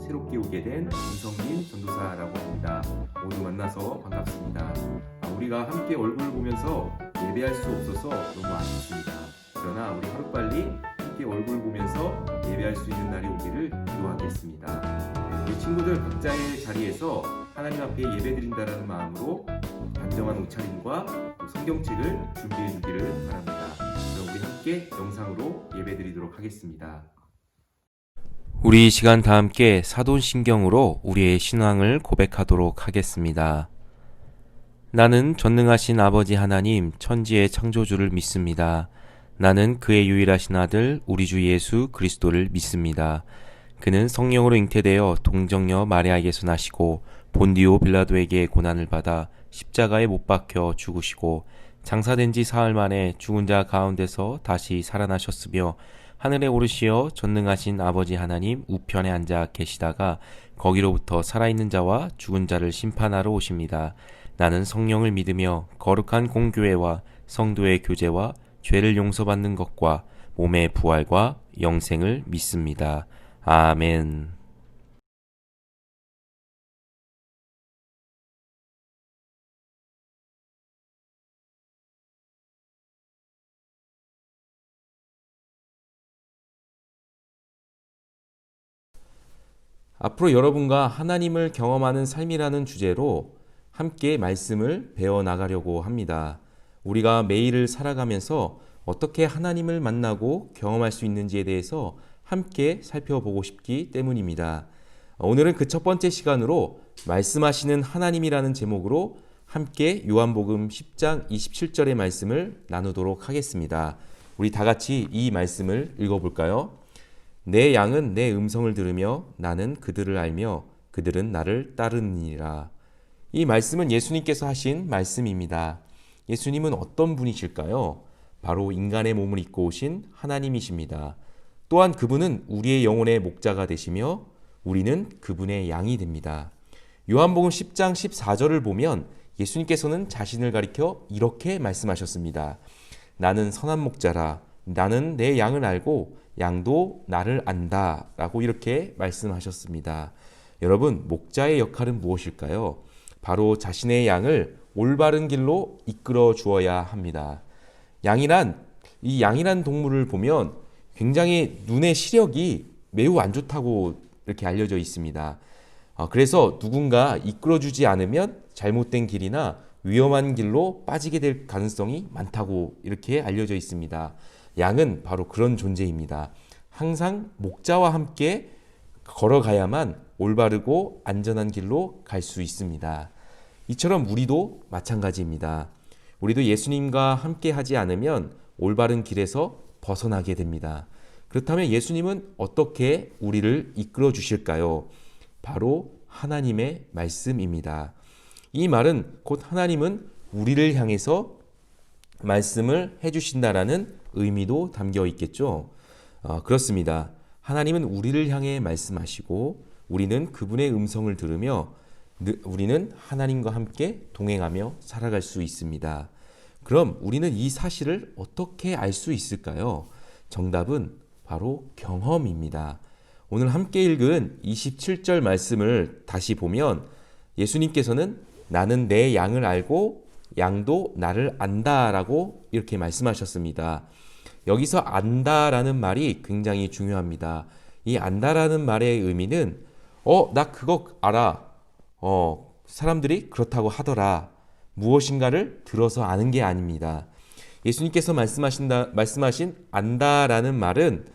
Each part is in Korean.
새롭게 오게 된 김성민 전도사라고 합니다. 모두 만나서 반갑습니다. 우리가 함께 얼굴을 보면서 예배할 수 없어서 너무 아쉽습니다. 그러나 우리 하루빨리 함께 얼굴 보면서 예배할 수 있는 날이 오기를 기도하겠습니다. 우리 친구들 각자의 자리에서 하나님 앞에 예배드린다는 마음으로 단정한 옷차림과 성경책을 준비해 주기를 바랍니다. 그럼 우리 함께 영상으로 예배드리도록 하겠습니다. 우리 이 시간 다 함께 사도신경으로 우리의 신앙을 고백하도록 하겠습니다. 나는 전능하신 아버지 하나님 천지의 창조주를 믿습니다. 나는 그의 유일하신 아들 우리 주 예수 그리스도를 믿습니다. 그는 성령으로 잉태되어 동정녀 마리아에게서 나시고 본디오 빌라도에게 고난을 받아 십자가에 못 박혀 죽으시고 장사된 지 사흘 만에 죽은 자 가운데서 다시 살아나셨으며 하늘에 오르시어 전능하신 아버지 하나님 우편에 앉아 계시다가 거기로부터 살아있는 자와 죽은 자를 심판하러 오십니다. 나는 성령을 믿으며 거룩한 공교회와 성도의 교제와 죄를 용서받는 것과 몸의 부활과 영생을 믿습니다. 아멘. 앞으로 여러분과 하나님을 경험하는 삶이라는 주제로 함께 말씀을 배워나가려고 합니다. 우리가 매일을 살아가면서 어떻게 하나님을 만나고 경험할 수 있는지에 대해서 함께 살펴보고 싶기 때문입니다. 오늘은 그 첫 번째 시간으로 말씀하시는 하나님이라는 제목으로 함께 요한복음 10장 27절의 말씀을 나누도록 하겠습니다. 우리 다 같이 이 말씀을 읽어볼까요? 내 양은 내 음성을 들으며 나는 그들을 알며 그들은 나를 따르니라. 이 말씀은 예수님께서 하신 말씀입니다. 예수님은 어떤 분이실까요? 바로 인간의 몸을 입고 오신 하나님이십니다. 또한 그분은 우리의 영혼의 목자가 되시며 우리는 그분의 양이 됩니다. 요한복음 10장 14절을 보면 예수님께서는 자신을 가리켜 이렇게 말씀하셨습니다. 나는 선한 목자라. 나는 내 양을 알고 양도 나를 안다 라고 이렇게 말씀하셨습니다. 여러분, 목자의 역할은 무엇일까요? 바로 자신의 양을 올바른 길로 이끌어 주어야 합니다. 양이란 동물을 보면 굉장히 눈의 시력이 매우 안 좋다고 이렇게 알려져 있습니다. 그래서 누군가 이끌어주지 않으면 잘못된 길이나 위험한 길로 빠지게 될 가능성이 많다고 이렇게 알려져 있습니다. 양은 바로 그런 존재입니다. 항상 목자와 함께 걸어가야만 올바르고 안전한 길로 갈 수 있습니다. 이처럼 우리도 마찬가지입니다. 우리도 예수님과 함께 하지 않으면 올바른 길에서 벗어나게 됩니다. 그렇다면 예수님은 어떻게 우리를 이끌어 주실까요? 바로 하나님의 말씀입니다. 이 말은 곧 하나님은 우리를 향해서 말씀을 해주신다라는 의미도 담겨 있겠죠. 그렇습니다. 하나님은 우리를 향해 말씀하시고 우리는 그분의 음성을 들으며 우리는 하나님과 함께 동행하며 살아갈 수 있습니다. 그럼 우리는 이 사실을 어떻게 알 수 있을까요? 정답은 바로 경험입니다. 오늘 함께 읽은 27절 말씀을 다시 보면 예수님께서는 나는 내 양을 알고 양도 나를 안다라고 이렇게 말씀하셨습니다. 여기서 안다라는 말이 굉장히 중요합니다. 이 안다라는 말의 의미는 나 그거 알아. 사람들이 그렇다고 하더라. 무엇인가를 들어서 아는 게 아닙니다. 예수님께서 말씀하신 안다라는 말은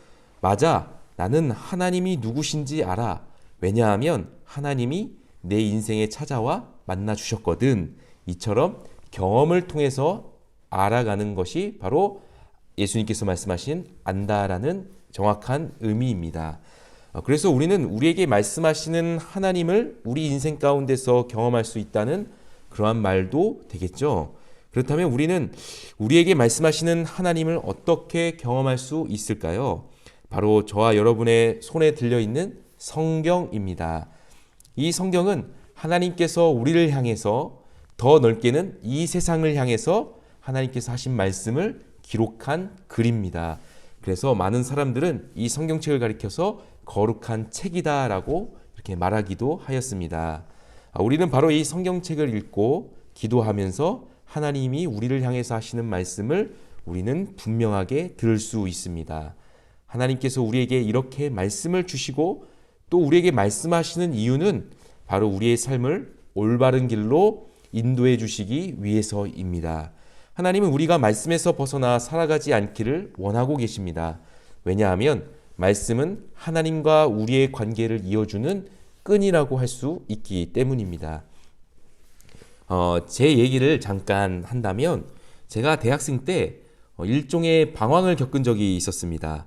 맞아. 나는 하나님이 누구신지 알아. 왜냐하면 하나님이 내 인생에 찾아와 만나 주셨거든. 이처럼 경험을 통해서 알아가는 것이 바로 예수님께서 말씀하신 안다라는 정확한 의미입니다. 그래서 우리는 우리에게 말씀하시는 하나님을 우리 인생 가운데서 경험할 수 있다는 그러한 말도 되겠죠. 그렇다면 우리는 우리에게 말씀하시는 하나님을 어떻게 경험할 수 있을까요? 바로 저와 여러분의 손에 들려있는 성경입니다. 이 성경은 하나님께서 우리를 향해서 더 넓게는 이 세상을 향해서 하나님께서 하신 말씀을 기록한 글입니다. 그래서 많은 사람들은 이 성경책을 가리켜서 거룩한 책이다라고 이렇게 말하기도 하였습니다. 우리는 바로 이 성경책을 읽고 기도하면서 하나님이 우리를 향해서 하시는 말씀을 우리는 분명하게 들을 수 있습니다. 하나님께서 우리에게 이렇게 말씀을 주시고 또 우리에게 말씀하시는 이유는 바로 우리의 삶을 올바른 길로 인도해 주시기 위해서입니다. 하나님은 우리가 말씀에서 벗어나 살아가지 않기를 원하고 계십니다. 왜냐하면 말씀은 하나님과 우리의 관계를 이어주는 끈이라고 할 수 있기 때문입니다. 제 얘기를 잠깐 한다면 제가 대학생 때 일종의 방황을 겪은 적이 있었습니다.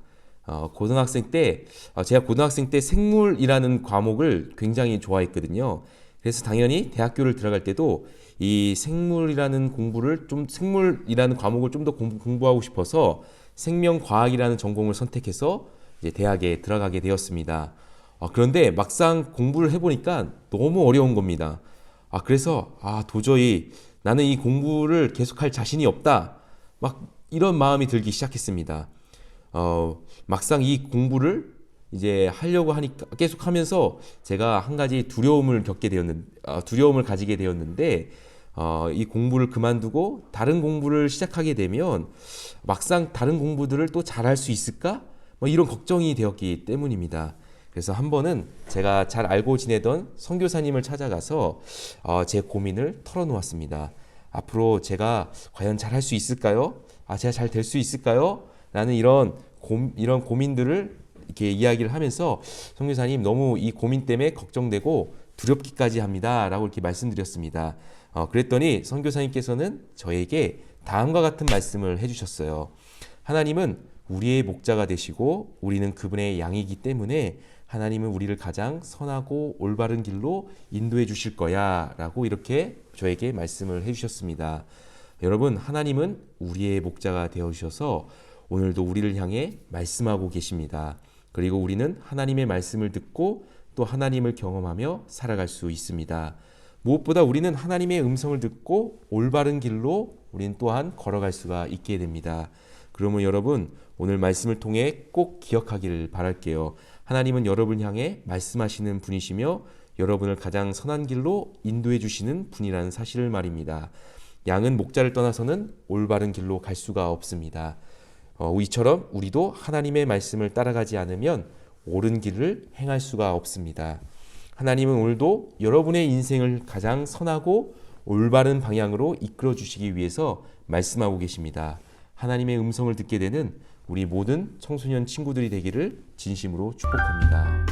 제가 고등학생 때 생물이라는 과목을 굉장히 좋아했거든요. 그래서 당연히 대학교를 들어갈 때도 이 생물이라는 과목을 좀 더 공부하고 싶어서 생명과학이라는 전공을 선택해서 이제 대학에 들어가게 되었습니다. 그런데 막상 공부를 해보니까 너무 어려운 겁니다. 그래서 도저히 나는 이 공부를 계속할 자신이 없다. 막 이런 마음이 들기 시작했습니다. 막상 이 공부를 이제 하려고 하니까 계속 하면서 제가 한 가지 두려움을 가지게 되었는데, 이 공부를 그만두고 다른 공부를 시작하게 되면 막상 다른 공부들을 또 잘할 수 있을까? 뭐 이런 걱정이 되었기 때문입니다. 그래서 한 번은 제가 잘 알고 지내던 선교사님을 찾아가서 제 고민을 털어놓았습니다. 앞으로 제가 과연 잘할 수 있을까요? 제가 잘 될 수 있을까요? 라는 이런 고민들을 이렇게 이야기를 하면서 선교사님 너무 이 고민 때문에 걱정되고 두렵기까지 합니다. 라고 이렇게 말씀드렸습니다. 그랬더니 선교사님께서는 저에게 다음과 같은 말씀을 해주셨어요. 하나님은 우리의 목자가 되시고 우리는 그분의 양이기 때문에 하나님은 우리를 가장 선하고 올바른 길로 인도해 주실 거야 라고 이렇게 저에게 말씀을 해주셨습니다. 여러분, 하나님은 우리의 목자가 되어주셔서 오늘도 우리를 향해 말씀하고 계십니다. 그리고 우리는 하나님의 말씀을 듣고 또 하나님을 경험하며 살아갈 수 있습니다. 무엇보다 우리는 하나님의 음성을 듣고 올바른 길로 우리는 또한 걸어갈 수가 있게 됩니다. 그러면 여러분, 오늘 말씀을 통해 꼭 기억하기를 바랄게요. 하나님은 여러분을 향해 말씀하시는 분이시며 여러분을 가장 선한 길로 인도해 주시는 분이라는 사실을 말입니다. 양은 목자를 떠나서는 올바른 길로 갈 수가 없습니다. 이처럼 우리도 하나님의 말씀을 따라가지 않으면 옳은 길을 행할 수가 없습니다. 하나님은 오늘도 여러분의 인생을 가장 선하고 올바른 방향으로 이끌어 주시기 위해서 말씀하고 계십니다. 하나님의 음성을 듣게 되는 우리 모든 청소년 친구들이 되기를 진심으로 축복합니다.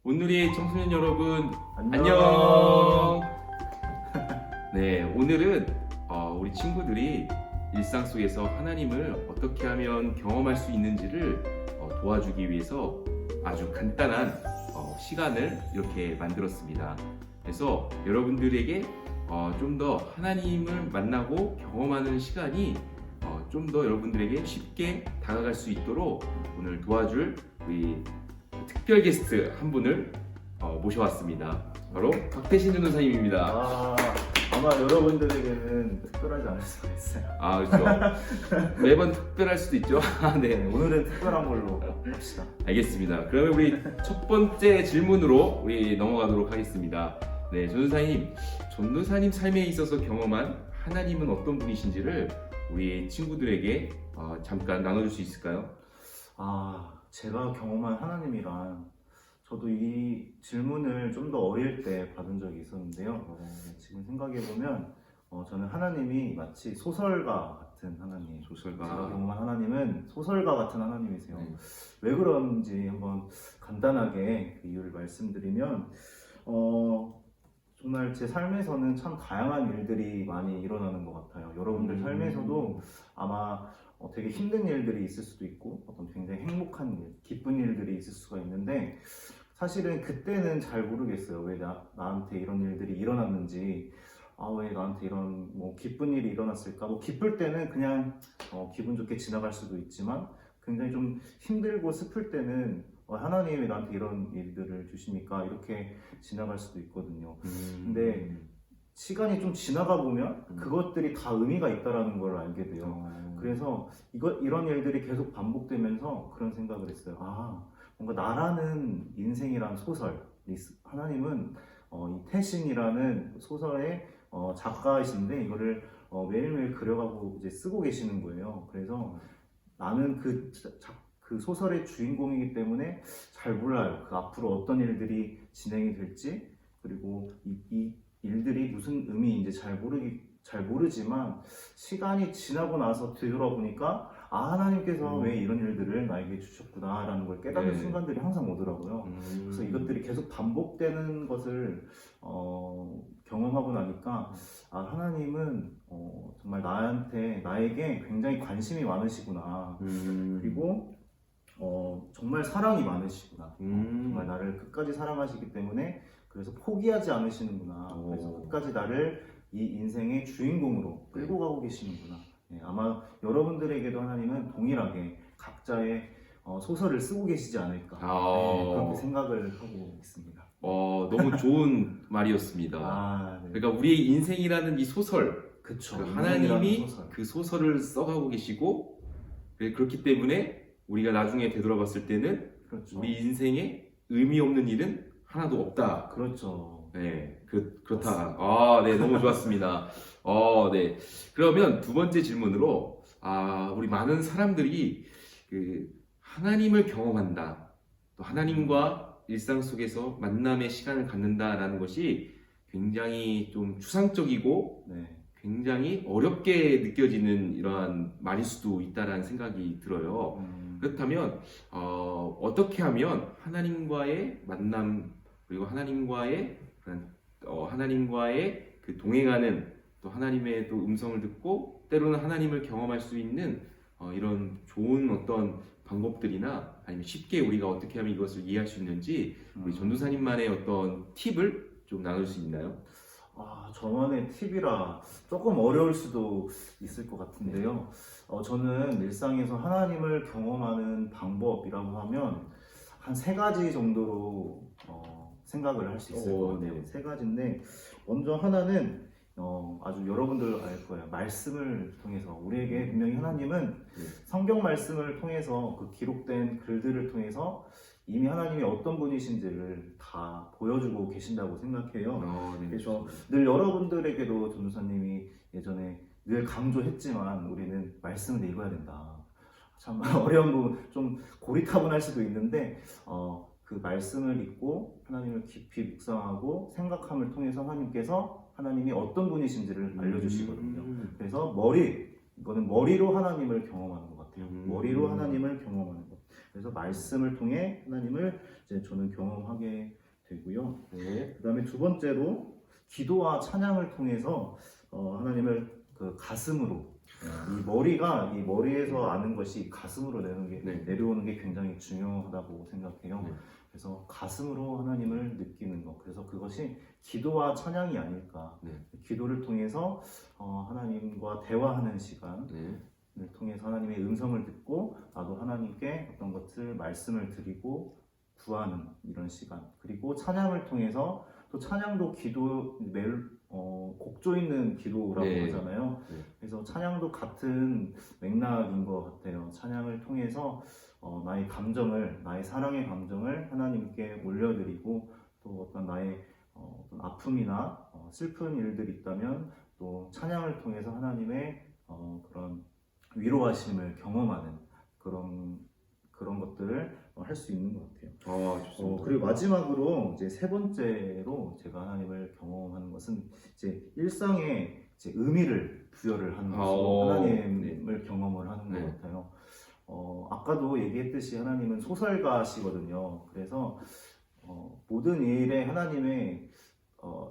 오늘의 청소년 여러분, 안녕. 네, 오늘은 우리 친구들이 일상 속에서 하나님을 어떻게 하면 경험할 수 있는지를 도와주기 위해서 아주 간단한 시간을 이렇게 만들었습니다. 그래서 여러분들에게 좀 더 하나님을 만나고 경험하는 시간이 좀 더 여러분들에게 쉽게 다가갈 수 있도록 오늘 도와줄 우리 특별 게스트 한 분을 모셔왔습니다. 바로 박태신 전도사님입니다. 아마 여러분들에게는 특별하지 않을 수가 있어요. 그렇죠. 매번 특별할 수도 있죠. 네. 오늘은 특별한 걸로 합시다. 알겠습니다. 그러면 우리 첫 번째 질문으로 우리 넘어가도록 하겠습니다. 네, 전도사님 삶에 있어서 경험한 하나님은 어떤 분이신지를 우리 친구들에게 잠깐 나눠줄 수 있을까요? 제가 경험한 하나님이란, 저도 이 질문을 좀 더 어릴 때 받은 적이 있었는데요. 지금 생각해보면 저는 하나님이 마치 소설가 같은 하나님. 소설가. 제가 경험한 하나님은 소설가 같은 하나님이세요. 왜 그런지 한번 간단하게 그 이유를 말씀드리면, 정말 제 삶에서는 참 다양한 일들이 많이 일어나는 것 같아요. 여러분들 삶에서도 아마 되게 힘든 일들이 있을 수도 있고 어떤 굉장히 행복한 일, 기쁜 일들이 있을 수가 있는데, 사실은 그때는 잘 모르겠어요. 왜 나한테 이런 일들이 일어났는지, 왜 나한테 이런 기쁜 일이 일어났을까. 기쁠 때는 그냥 기분 좋게 지나갈 수도 있지만, 굉장히 좀 힘들고 슬플 때는 하나님이 나한테 이런 일들을 주시니까 이렇게 지나갈 수도 있거든요. 근데 시간이 좀 지나가 보면 그것들이 다 의미가 있다라는 걸 알게 돼요. 그래서 이런 일들이 계속 반복되면서 그런 생각을 했어요. 아, 뭔가 나라는 인생이란 소설, 하나님은 이 태신이라는 소설의 작가이신데 이거를 매일매일 그려가고 이제 쓰고 계시는 거예요. 그래서 나는 그 소설의 주인공이기 때문에 잘 몰라요. 그 앞으로 어떤 일들이 진행이 될지, 그리고 이 일들이 무슨 의미인지 잘 모르지만 시간이 지나고 나서 되돌아보니까 하나님께서 왜 이런 일들을 나에게 주셨구나라는 걸 깨닫는 네. 순간들이 항상 오더라고요. 그래서 이것들이 계속 반복되는 것을 경험하고 나니까 하나님은 정말 나에게 굉장히 관심이 많으시구나. 그리고 정말 사랑이 많으시구나. 정말 나를 끝까지 사랑하시기 때문에 그래서 포기하지 않으시는구나. 그래서 끝까지 나를 이 인생의 주인공으로 끌고 가고 계시는구나. 네, 아마 여러분들에게도 하나님은 동일하게 각자의 소설을 쓰고 계시지 않을까. 네, 그렇게 생각을 하고 있습니다. 너무 좋은 말이었습니다. 네. 그러니까 우리의 인생이라는 이 소설, 그쵸. 그 하나님이 소설. 그 소설을 써가고 계시고, 그렇기 때문에 우리가 나중에 되돌아봤을 때는 그렇죠. 우리 인생에 의미 없는 일은 하나도 없다. 그렇죠. 네, 그렇다. 네, 너무 좋았습니다. 네. 그러면 두 번째 질문으로, 우리 많은 사람들이 그 하나님을 경험한다. 또 하나님과 일상 속에서 만남의 시간을 갖는다라는 것이 굉장히 좀 추상적이고 네. 굉장히 어렵게 느껴지는 이러한 말일 수도 있다라는 생각이 들어요. 그렇다면 어떻게 하면 하나님과의 만남 그리고 하나님과의 그 동행하는 또 하나님의 또 음성을 듣고 때로는 하나님을 경험할 수 있는 이런 좋은 어떤 방법들이나 아니면 쉽게 우리가 어떻게 하면 이것을 이해할 수 있는지 우리 전도사님만의 어떤 팁을 좀 나눌 수 있나요? 저만의 팁이라 조금 어려울 수도 있을 것 같은데요. 저는 일상에서 하나님을 경험하는 방법이라고 하면 한 3가지 정도로 생각을 할 수 있을 것 같아요. 네. 3가지인데 먼저 하나는 아주 여러분들 알 거예요. 말씀을 통해서 우리에게 분명히 하나님은 성경 말씀을 통해서 그 기록된 글들을 통해서 이미 하나님이 어떤 분이신지를 다 보여주고 계신다고 생각해요. 네. 그래서 늘 여러분들에게도 전도사님이 예전에 늘 강조했지만 우리는 말씀을 읽어야 된다. 참 어려운 부분, 좀 고리타분할 수도 있는데 그 말씀을 읽고 하나님을 깊이 묵상하고 생각함을 통해서 하나님이 어떤 분이신지를 알려주시거든요. 그래서 이거는 머리로 하나님을 경험하는 것 같아요. 머리로 하나님을 경험하는 것. 그래서 말씀을 통해 하나님을 이제 저는 경험하게 되고요. 네. 그다음에 두 번째로 기도와 찬양을 통해서 하나님을 그 가슴으로 이 머리에서 아는 것이 가슴으로 내려오는 게 굉장히 중요하다고 생각해요. 그래서 가슴으로 하나님을 느끼는 것. 그래서 그것이 기도와 찬양이 아닐까. 기도를 통해서 하나님과 대화하는 시간을 통해서 하나님의 음성을 듣고 나도 하나님께 어떤 것을 말씀을 드리고 구하는 이런 시간. 그리고 찬양을 통해서 또 찬양도 곡조 있는 기도라고 하잖아요. 그래서 찬양도 같은 맥락인 것 같아요. 찬양을 통해서 나의 사랑의 감정을 하나님께 올려드리고 또 어떤 나의 어떤 아픔이나 슬픈 일들이 있다면 또 찬양을 통해서 하나님의 그런 위로하심을 경험하는 그런 것들을 할 수 있는 것 같아요. 좋습니다. 그리고 마지막으로 이제 3번째로 제가 하나님을 경험하는 것은 이제 일상에 이제 의미를 부여를 하는 것으로 하나님을 경험을 하는 것 같아요. 아까도 얘기했듯이 하나님은 소설가시거든요. 그래서 모든 일에 하나님의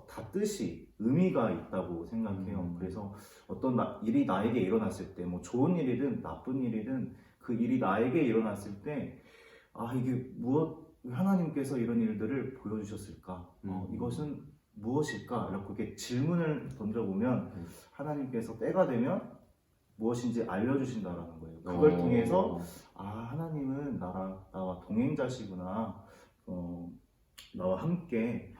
다 뜻이 의미가 있다고 생각해요. 그래서 어떤 일이 나에게 일어났을 때, 뭐 좋은 일이든 나쁜 일이든 그 일이 나에게 일어났을 때, 이게 하나님께서 이런 일들을 보여주셨을까? 이것은 무엇일까? 이렇게 질문을 던져보면 하나님께서 때가 되면 무엇인지 알려주신다라는 거예요. 그걸 통해서 하나님은 나와 동행자시구나. 나와 함께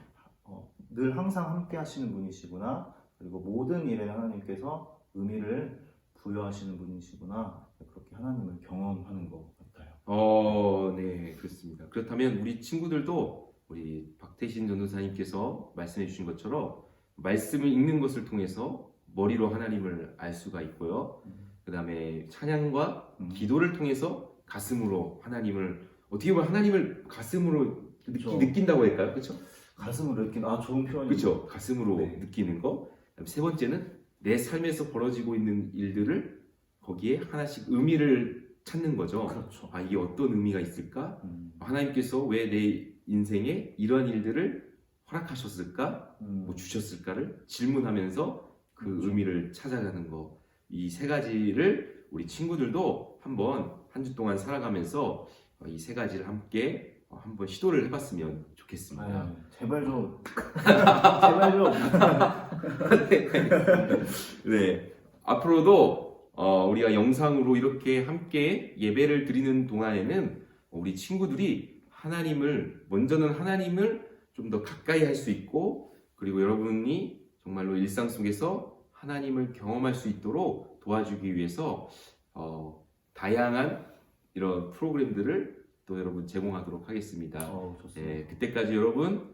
늘 항상 함께 하시는 분이시구나. 그리고 모든 일에 하나님께서 의미를 부여하시는 분이시구나. 그렇게 하나님을 경험하는 것 같아요. 네, 그렇습니다. 그렇다면 우리 친구들도 우리 박태신 전도사님께서 말씀해 주신 것처럼 말씀을 읽는 것을 통해서 머리로 하나님을 알 수가 있고요. 그 다음에 찬양과 기도를 통해서 가슴으로 하나님을, 어떻게 보면 하나님을 가슴으로 그쵸. 느낀다고 할까요? 그렇죠? 가슴으로 느낀 좋은 표현이죠. 그렇죠. 가슴으로 네. 느끼는 거. 그다음에 세 번째는 내 삶에서 벌어지고 있는 일들을 거기에 하나씩 의미를 찾는 거죠. 그렇죠. 이게 어떤 의미가 있을까? 하나님께서 왜 내 인생에 이런 일들을 허락하셨을까? 뭐 주셨을까를 질문하면서 그 그렇죠. 의미를 찾아가는 거. 이 세 가지를 우리 친구들도 한번 한 주 동안 살아가면서 이 세 가지를 함께 한번 시도를 해봤으면 좋겠습니다. 제발 좀 제발 좀 네, 앞으로도 우리가 영상으로 이렇게 함께 예배를 드리는 동안에는 우리 친구들이 먼저는 하나님을 좀 더 가까이 할 수 있고, 그리고 여러분이 정말로 일상 속에서 하나님을 경험할 수 있도록 도와주기 위해서 다양한 이런 프로그램들을 또 여러분 제공하도록 하겠습니다. 좋습니다. 네, 그때까지 여러분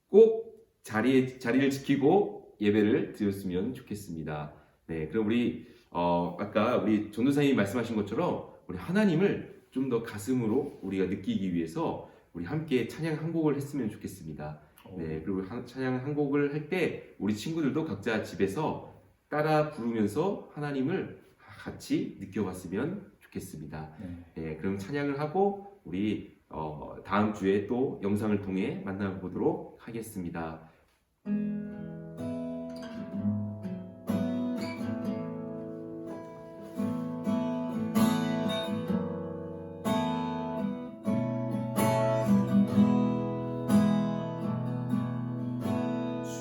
꼭 자리를 지키고 예배를 드렸으면 좋겠습니다. 네, 그럼 우리 아까 우리 전도사님이 말씀하신 것처럼 우리 하나님을 좀 더 가슴으로 우리가 느끼기 위해서 우리 함께 찬양 한 곡을 했으면 좋겠습니다. 네, 그리고 찬양 한 곡을 할 때 우리 친구들도 각자 집에서 따라 부르면서 하나님을 같이 느껴봤으면 좋겠습니다. 네, 그럼 찬양을 하고 우리 다음 주에 또 영상을 통해 만나보도록 하겠습니다.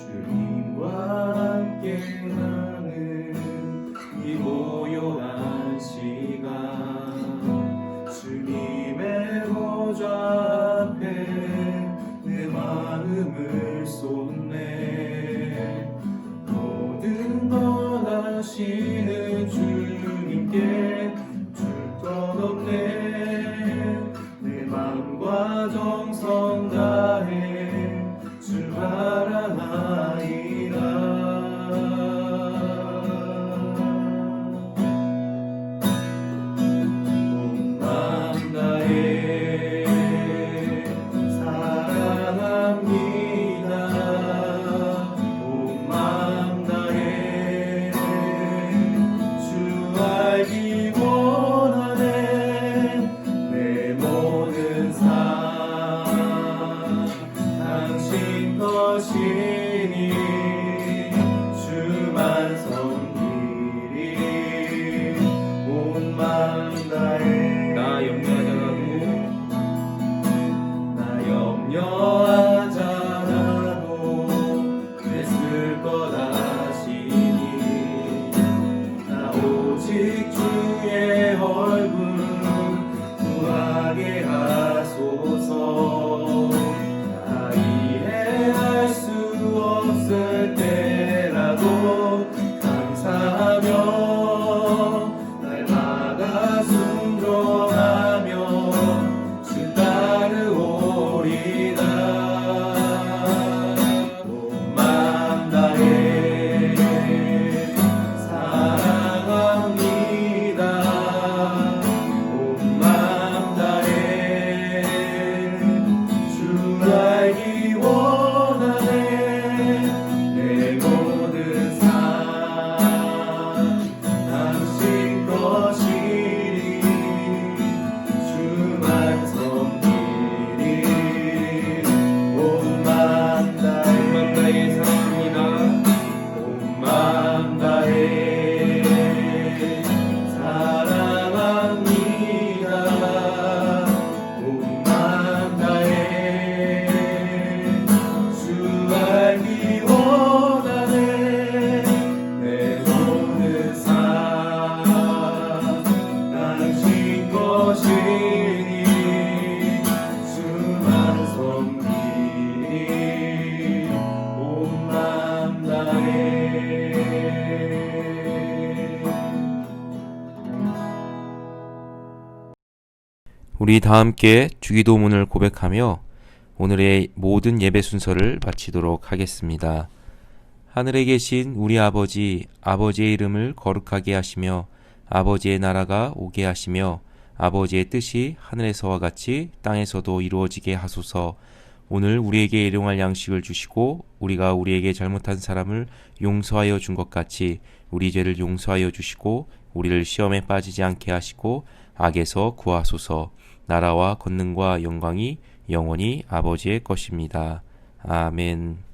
주님과 함께 나는 이 고요한 시간, 주님의 보좌 앞에 내 마음을 쏟네. 모든 것 아시는 주님께 줄 것 없네. 내 마음과 정성 다해 주 바라나이다. 온 마음 다해 사랑합니다. 온 마음 다해 주 알기 원하네. 내 모든 삶 당신 것이니 주만 섬기리. 온 마음 다해 나 염려하지 않아도 됐을 것 아시니. 나 오직 주의 얼굴 구하게 하소서. 나 이해할 수 없을 때라도 감사하며 날마다 순종하며 주 따르오리다. 온 마음 다해 사랑합니다. 온 마음 다해 주 알기 원하네. 내 모든 삶 우리 다 함께 주기도문을 고백하며 오늘의 모든 예배 순서를 마치도록 하겠습니다. 하늘에 계신 우리 아버지, 아버지의 이름을 거룩하게 하시며 아버지의 나라가 오게 하시며 아버지의 뜻이 하늘에서와 같이 땅에서도 이루어지게 하소서. 오늘 우리에게 일용할 양식을 주시고 우리가 우리에게 잘못한 사람을 용서하여 준 것 같이 우리 죄를 용서하여 주시고 우리를 시험에 빠지지 않게 하시고 악에서 구하소서. 나라와 권능과 영광이 영원히 아버지의 것입니다. 아멘.